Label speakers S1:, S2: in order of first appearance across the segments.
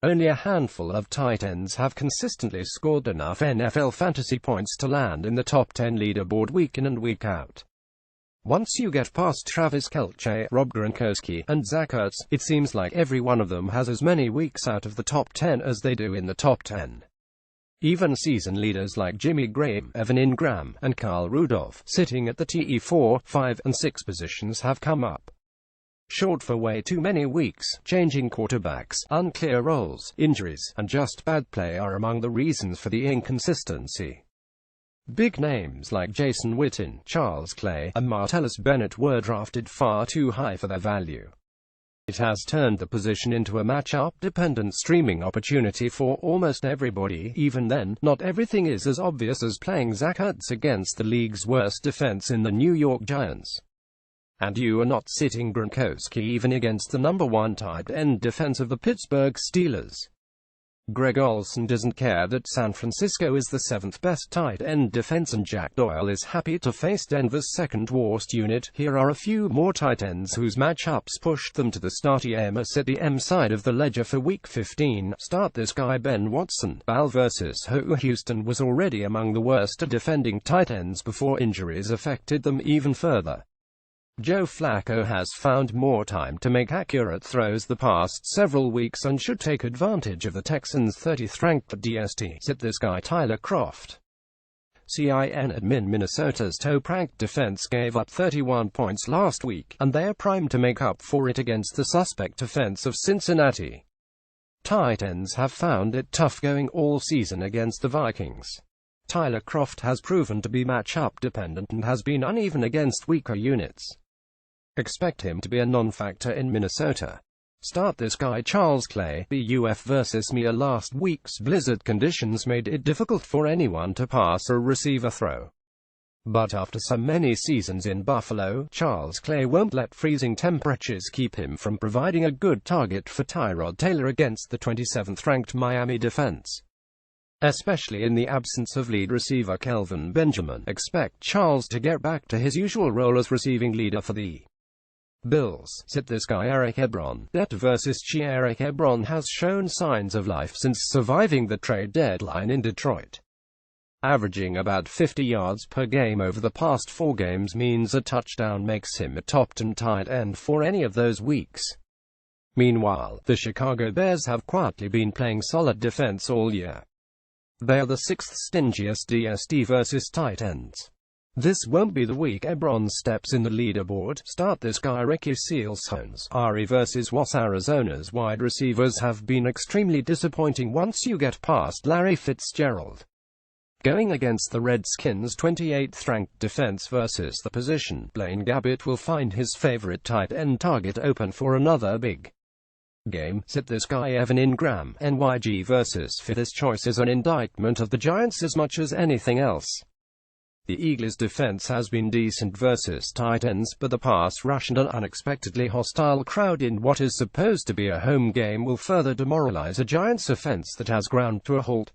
S1: Only a handful of tight ends have consistently scored enough NFL fantasy points to land in the top 10 leaderboard week in and week out. Once you get past Travis Kelce, Rob Gronkowski, and Zach Ertz, it seems like every one of them has as many weeks out of the top 10 as they do in the top 10. Even season leaders like Jimmy Graham, Evan Ingram, and Kyle Rudolph, sitting at the TE4, 5, and 6 positions, have come up short for way too many weeks. Changing quarterbacks, unclear roles, injuries, and just bad play are among the reasons for the inconsistency. Big names like Jason Witten, Charles Clay, and Martellus Bennett were drafted far too high for their value. It has turned the position into a matchup-dependent streaming opportunity for almost everybody. Even then, not everything is as obvious as playing Zach Ertz against the league's worst defense in the New York Giants. And you are not sitting Gronkowski even against the number 1 tight end defense of the Pittsburgh Steelers. Greg Olsen doesn't care that San Francisco is the 7th best tight end defense and Jack Doyle is happy to face Denver's 2nd worst unit. Here are a few more tight ends whose matchups pushed them to the starting Amos at the M side of the ledger for Week 15. Start this guy Ben Watson. Bal versus Houston was already among the worst defending tight ends before injuries affected them even further. Joe Flacco has found more time to make accurate throws the past several weeks and should take advantage of the Texans' 30th ranked DST. Sit this guy Tyler Kroft. CIN admin Minnesota's top-ranked defense gave up 31 points last week, and they are primed to make up for it against the suspect defense of Cincinnati. Tight ends have found it tough going all season against the Vikings. Tyler Kroft has proven to be matchup dependent and has been uneven against weaker units. Expect him to be a non-factor in Minnesota. Start this guy Charles Clay. BUF versus Mia. Last week's blizzard conditions made it difficult for anyone to pass or receive a throw. But after so many seasons in Buffalo, Charles Clay won't let freezing temperatures keep him from providing a good target for Tyrod Taylor against the 27th-ranked Miami defense. Especially in the absence of lead receiver Kelvin Benjamin, expect Charles to get back to his usual role as receiving leader for the Bills. Sit this guy Eric Ebron. Det versus Chi. Eric Ebron has shown signs of life since surviving the trade deadline in Detroit. Averaging about 50 yards per game over the past 4 games means a touchdown makes him a top 10 tight end for any of those weeks. Meanwhile, the Chicago Bears have quietly been playing solid defense all year. They are the 6th stingiest DST versus tight ends. This won't be the week Ebron steps in the leaderboard. Start this guy Ricky Seals-Jones. Ari versus Was. Arizona's wide receivers have been extremely disappointing once you get past Larry Fitzgerald. Going against the Redskins' 28th-ranked defense versus the position, Blaine Gabbert will find his favorite tight end target open for another big game. Sit this guy Evan Ingram. NYG versus Fit. This choice is an indictment of the Giants as much as anything else. The Eagles' defense has been decent versus tight ends, but the pass rush and an unexpectedly hostile crowd in what is supposed to be a home game will further demoralize a Giants offense that has ground to a halt.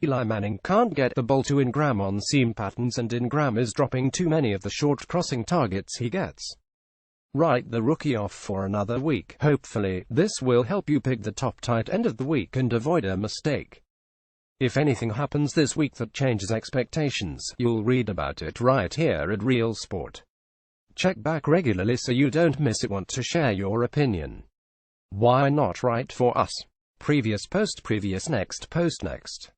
S1: Eli Manning can't get the ball to Ingram on seam patterns, and Ingram is dropping too many of the short crossing targets he gets. Write the rookie off for another week. Hopefully, this will help you pick the top tight end of the week and avoid a mistake. If anything happens this week that changes expectations, you'll read about it right here at Real Sport. Check back regularly so you don't miss it. Want to share your opinion? Why not write for us? Previous post, previous, next post, next.